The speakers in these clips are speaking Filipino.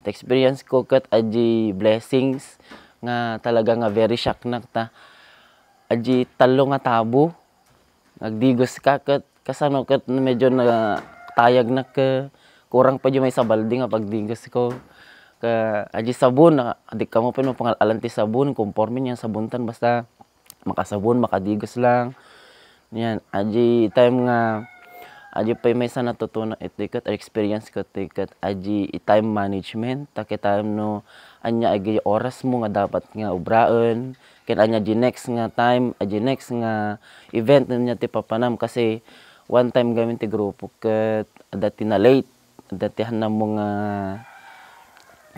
experience ko kat aji blessings nga talaga nga very shock na ta. Aji talo nga tabo. Nagdigos ka kat kasano kat medyo na tayag na ka kurang pa di may sabaldi nga pagdigos ko. Ka aji sabon na adik kamo pa no pangalan ti sabon conforme niya sabuntan basta makasabon makadigos lang. Yan aji time nga aji pa may sa natutunan itikat experience ko tikat aji time management takita no anya agi oras mo nga dapat nga ubraen ken anya di next nga time aji next nga event niya ti papanam kasi one time gamin ti grupo ket dati na late dati na mo nga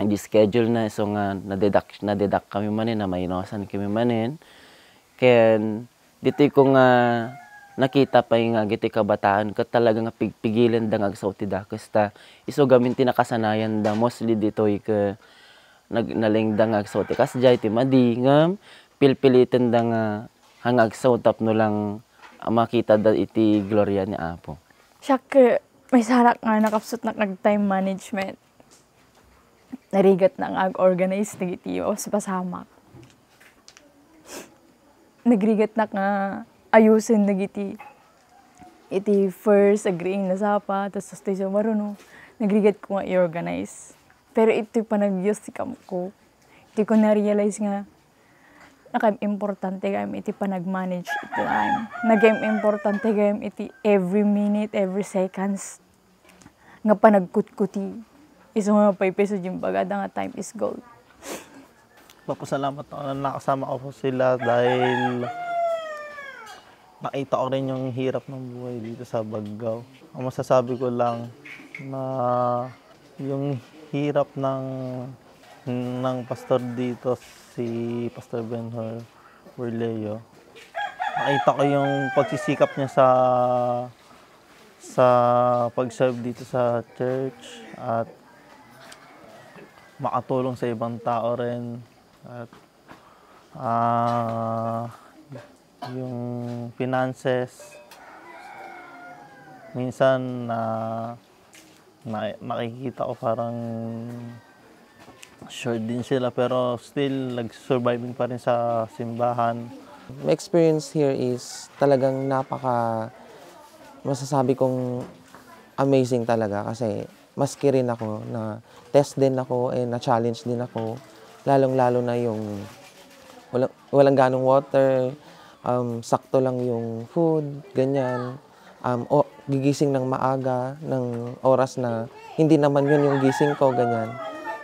di schedule na so nga nadedak kami manin na mainosan kami manin ken dito ko nga nakita pa nga giti kabataan ket talaga nga pigpigilan da nga agsaw ti dakes ta iso gamin ti nakasanayan da mostly ditoy ke nagnaling da nga agsaw ti kasjay ti madingem pilpiliten da nga hangagsaw tapno lang makita da iti gloria ni Apo. Siya may sarak nga nakapsot na nag-time management. Narigat na nga ag-organize na iti o sa pasamak. Nagrigat na nga ayusin na iti first agreeing na sapa tapos tayo sa maruno. Nagrigat ko nga i-organize. Pero ito'y panag-use si ko. Iti ko na-realize nga naka-importante gayam iti panag-manage iti time. Nagayam-importante gayam iti every minute, every seconds nga panagkutkuti. Iso nga paipeso yung bagada nga time is gold. Papasalamat ako na nakasama ko po sila dahil nakita ko rin yung hirap ng buhay dito sa Baggaw. Ang masasabi ko lang na yung hirap ng pastor dito, si Pastor Benhur Burleo. Nakita ko yung pagsisikap niya sa pag-serve dito sa church at makatulong sa ibang tao rin at yung finances minsan nakikita ko parang short din sila pero still nag-surviving pa rin sa simbahan. My experience here is talagang masasabi kong amazing talaga kasi maski rin ako na test din ako and na-challenge din ako. Lalong-lalo na yung walang ganong water, sakto lang yung food, ganyan. Gigising ng maaga, ng oras na hindi naman yun yung gising ko, ganyan.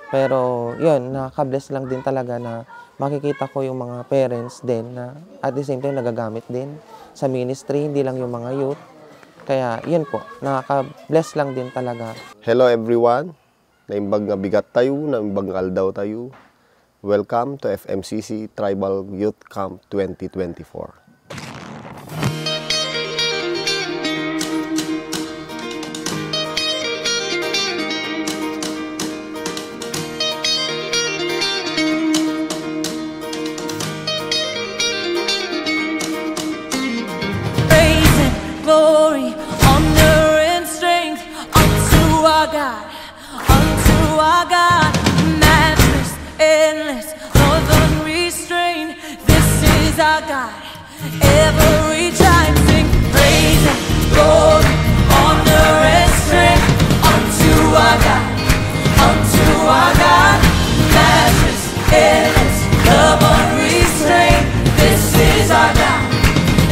Pero yun, nakaka-bless lang din talaga na makikita ko yung mga parents din na at the same time nagagamit din sa ministry, hindi lang yung mga youth. Kaya yun po, nakaka-bless lang din talaga. Hello everyone, naimbag nga bigat tayo, naimbag nga aldaw tayo. Welcome to FMCC Tribal Youth Camp 2024. Glory, honor, and strength unto our God, matchless, endless, more than restrained. This is our God. Every time sing praise and glory, honor, and strength unto our God, matchless, endless, love unrestrained. This is our God.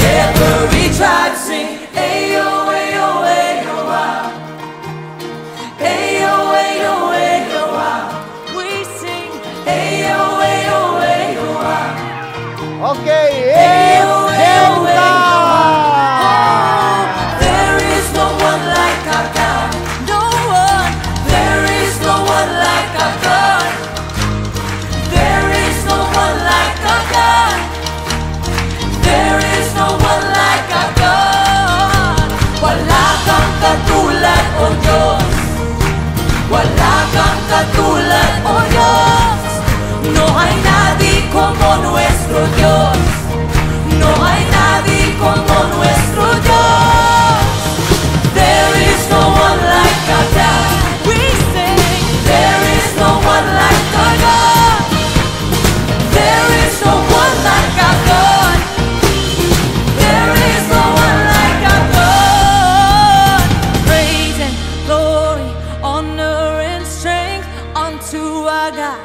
Every tribe sing. Okay, there is no one like our God. No one. There is no one like our God. There is no one like our God. There is no one like our God. Wala kang katulad, O Diyos. Wala kang katulad, O Diyos. No hay nadie como nuestro Dios. No hay nadie como nuestro Dios. There is no one like our God. We sing. There is no one our God,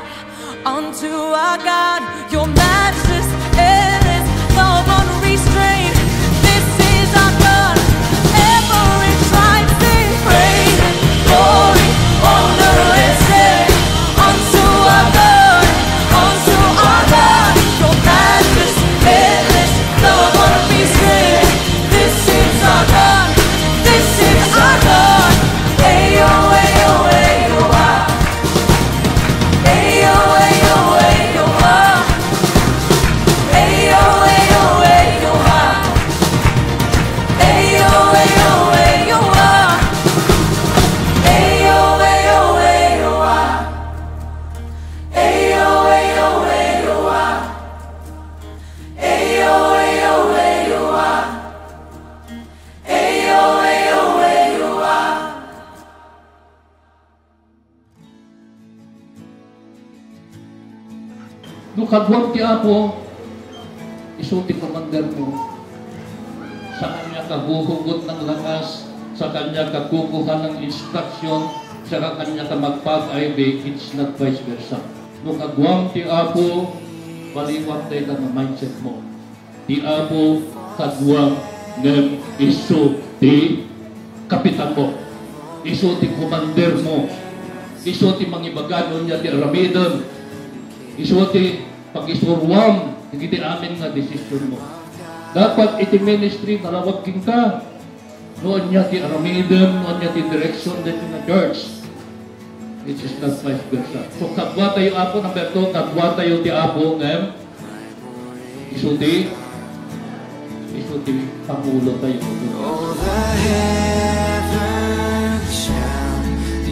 unto our God. Your matchless, endless, love unrestrained. This is our God. Every tribe sing praise, glory, honor, and shame unto our God, unto our God. Your matchless, endless, love unrestrained. This is our God. This is our God. Ayo, ayo, ayo, ah. Ayo, ayo, ayo, ah. Ayo, ayo, ayo, ah. Ayo, ayo, ayo, ah. Ayo, ayo, ayo, ah. Ayo, ayo, ayo, ah. Ayo, ayo, ayo, ah. Ayo, ayo, ayo, ah. Nukagwang ti Apo, isuti commander mo. Sa kanya kaguhugot ng lakas, sa kanya kakukuha ng instruction, sa kanya ka magpag-ibig, it's not vice versa. Nukagwang ti Apo, baliwag tayo ka ng mindset mo. Ti Apo, kagwang ng iso ti kapitan mo. Iso ti commander mo. Iso ti mangibaganon niya ti aramidon. Isuti pag-isurwam, hindi amin nga decision mo. Dapat iti ministry, nalawagin ka. Noon niya ti aramidon, noon niya ti direction din na church. It is not vice versa. So kagwa tayo Apo, number 2, kagwa tayo ti Apo, ngem. Isuti Pangulo tayo. Oh, the heavens shout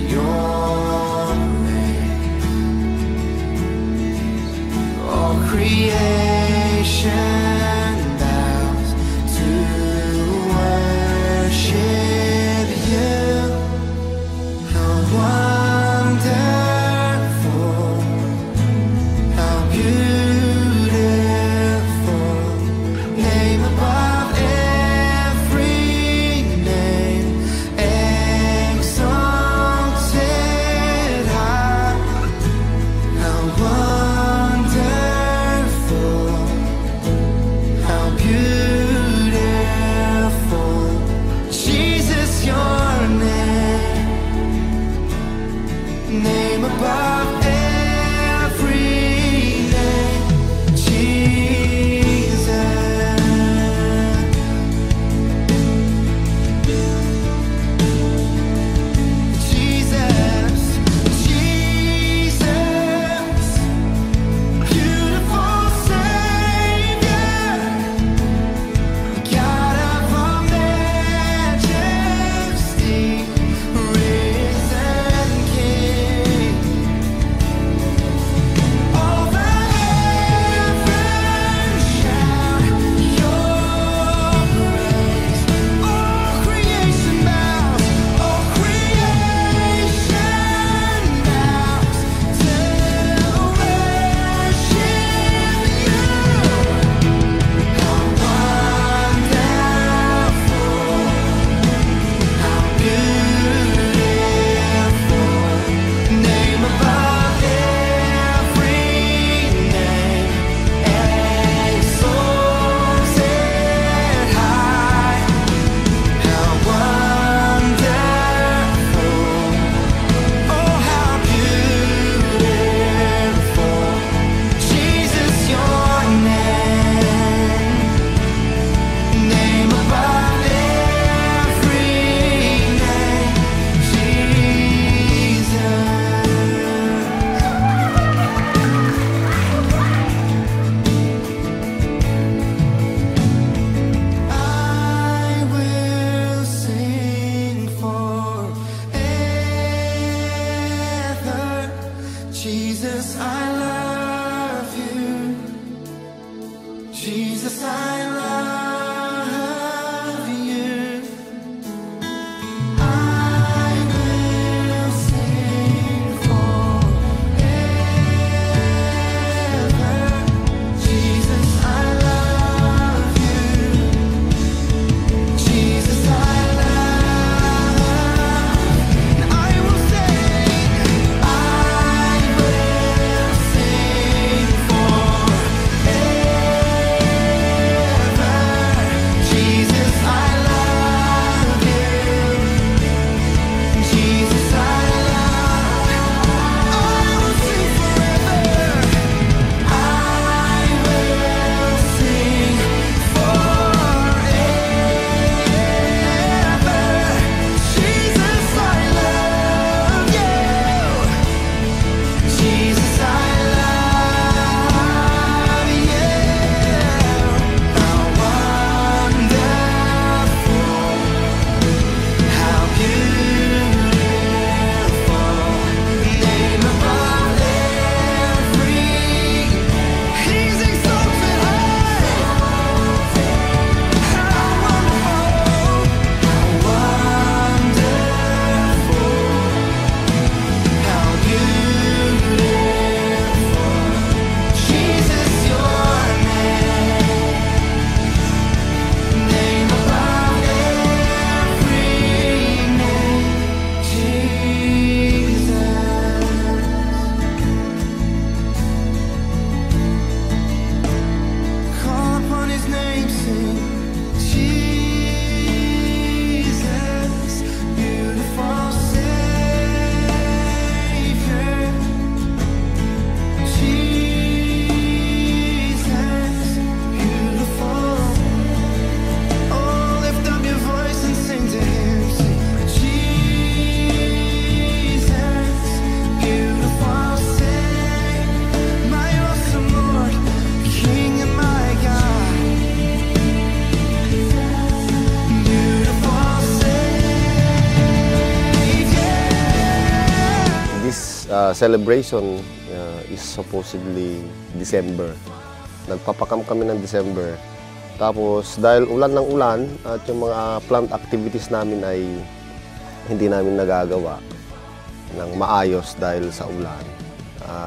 your name. All creation bows to worship you. How wonderful, how beautiful, name above every name, exalted high. How wonderful, how beautiful, Jesus, your name above every name, Jesus. Jesus, Jesus, beautiful Savior, God of all majesty, risen King. All the heavens shout your praise. All creation bows to worship you. How wonderful, how beautiful, name above every name, exalted high. How wonderful, oh how beautiful, Jesus, your name above every name, Jesus. I will sing forever, Jesus, I love you. Jesus, I love you. I will sing forever, Jesus, I love you. Jesus, I love. And I will sing, I will celebration is supposedly December. Nagpapakam kami ng December. Tapos dahil ulan ng ulan at yung mga plant activities namin ay hindi namin nagagawa ng maayos dahil sa ulan,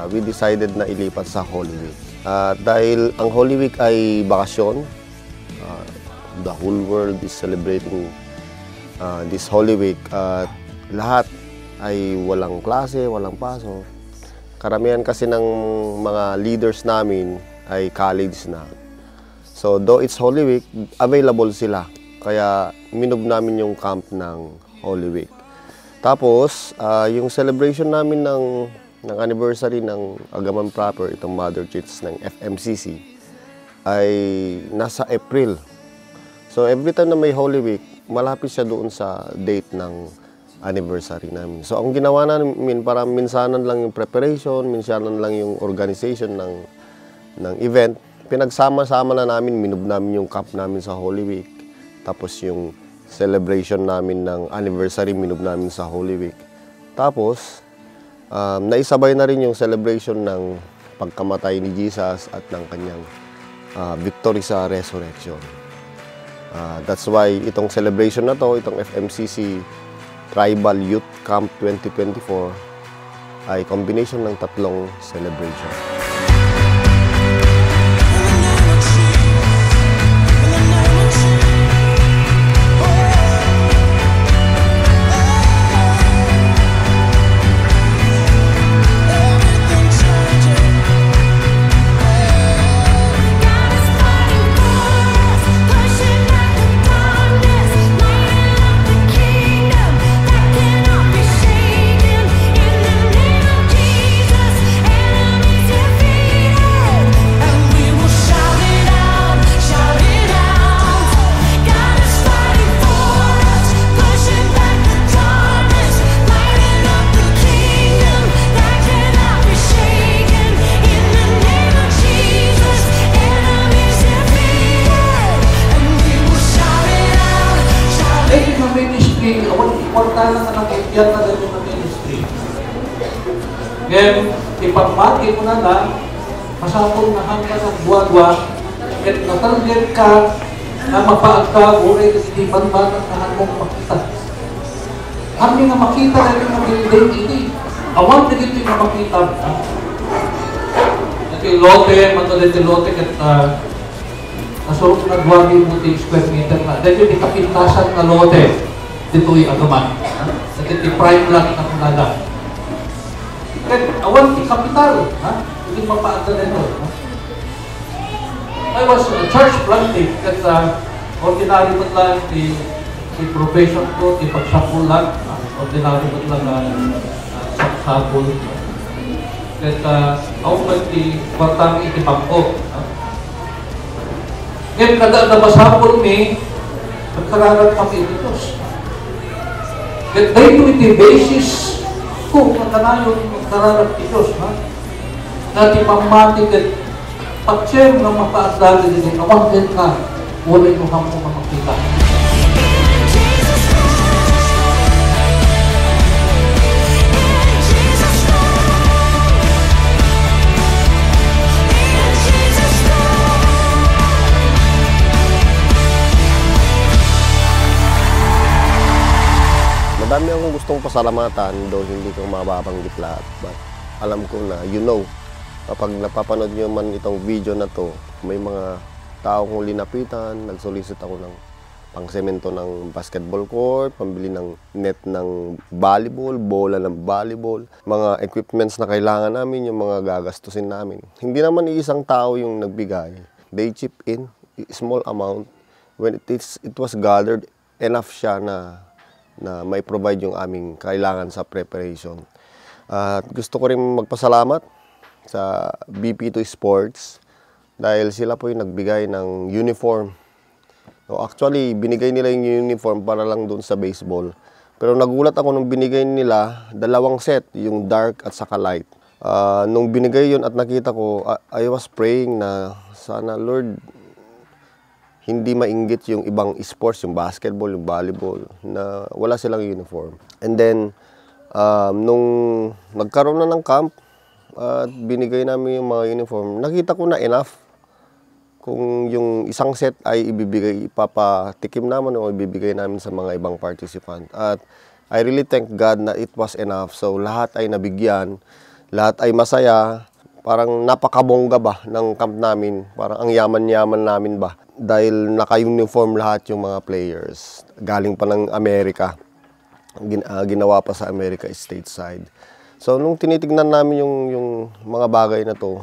we decided na ilipat sa Holy Week. Dahil ang Holy Week ay bakasyon, the whole world is celebrating this Holy Week at lahat ay walang klase, walang pasok. Karamihan kasi ng mga leaders namin ay college na. So, though it's Holy Week, available sila. Kaya, minob namin yung camp ng Holy Week. Tapos, yung celebration namin ng anniversary ng Agaman Proper, itong Mother Church ng FMCC, ay nasa April. So, every time na may Holy Week, malapit siya doon sa date ng anniversary namin. So, ang ginawa namin, parang minsanan lang yung preparation, minsanan lang yung organization ng event. Pinagsama-sama na namin, minob namin yung camp namin sa Holy Week. Tapos yung celebration namin ng anniversary, minob namin sa Holy Week. Tapos, naisabay na rin yung celebration ng pagkamatay ni Jesus at ng kanyang victory sa resurrection. That's why itong celebration na to, itong FMCC Tribal Youth Camp 2024 ay combination ng tatlong celebration. Yan na ganun na ministry. Ngayon, ipagmati mo na lang, masapong na hanggang ang buwan-buwan, at natalagyan ka na mapaagka, uray kasi di man-manang na mong makita. Kami na makita na rin ang identity. Awan na dito yung makita. Ito yung lote, matulad yung lote, at nasurok na 2,000 square meter na. Dahil yung ikapintasan na lote, dito yung agaman. Prime lang na kulada. Kaya awan ti kapital, hindi mapaagda nito. I was a church planting at ordinary mo lang ti profession ko, ti pagsapul lang, ordinary mo lang sapul. Kaya ako man ti kwartang itipangko. Ngayon kada na masapul mi, pagkararan kami ititos. At dahil ito basis kung magkanayon yung kararap ni Diyos, natin pamatig at pag-share ng mapaasdali din, awang din ka, wala yung hamong makita. Madami akong gustong pasalamatan, though hindi ko mababanggit lahat. But alam ko na, kapag napapanood nyo man itong video na to, may mga tao kong linapitan, nagsolicit ako ng pang-semento ng basketball court, pambili ng net ng volleyball, bola ng volleyball, mga equipments na kailangan namin, yung mga gagastusin namin. Hindi naman iisang tao yung nagbigay. They chip in, small amount. When it was gathered, enough siya na may provide yung aming kailangan sa preparation. At gusto ko rin magpasalamat sa BP2 Sports dahil sila po yung nagbigay ng uniform. So actually, binigay nila yung uniform para lang doon sa baseball. Pero nagulat ako nung binigay nila, 2 set, yung dark at saka light. Nung binigay yun at nakita ko, I was praying na sana, Lord, hindi mainggit yung ibang sports, yung basketball, yung volleyball, na wala silang uniform. And then, Nung nagkaroon na ng camp at binigay namin yung mga uniform, nakita ko na enough. Kung yung isang set ay ipapatikim naman o ibibigay namin sa mga ibang participant. At I really thank God na it was enough. So lahat ay nabigyan, lahat ay masaya. Parang napakabongga ba ng camp namin. Parang ang yaman-yaman namin ba. Dahil naka-uniform lahat yung mga players. Galing pa ng Amerika. Ginawa pa sa America stateside. So nung tinitignan namin yung mga bagay na to,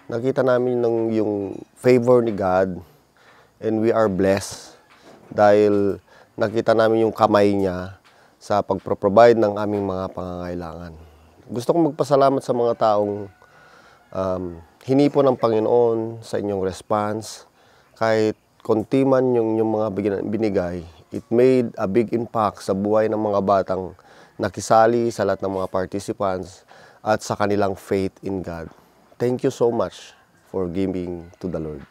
nakita namin yung favor ni God, and we are blessed dahil nakita namin yung kamay niya sa pagpro-provide ng aming mga pangangailangan. Gusto kong magpasalamat sa mga taong hinipo ng Panginoon sa inyong response. Kahit konti man yung mga binigay, it made a big impact sa buhay ng mga batang nakisali, sa lahat ng mga participants, at sa kanilang faith in God. Thank you so much for giving to the Lord.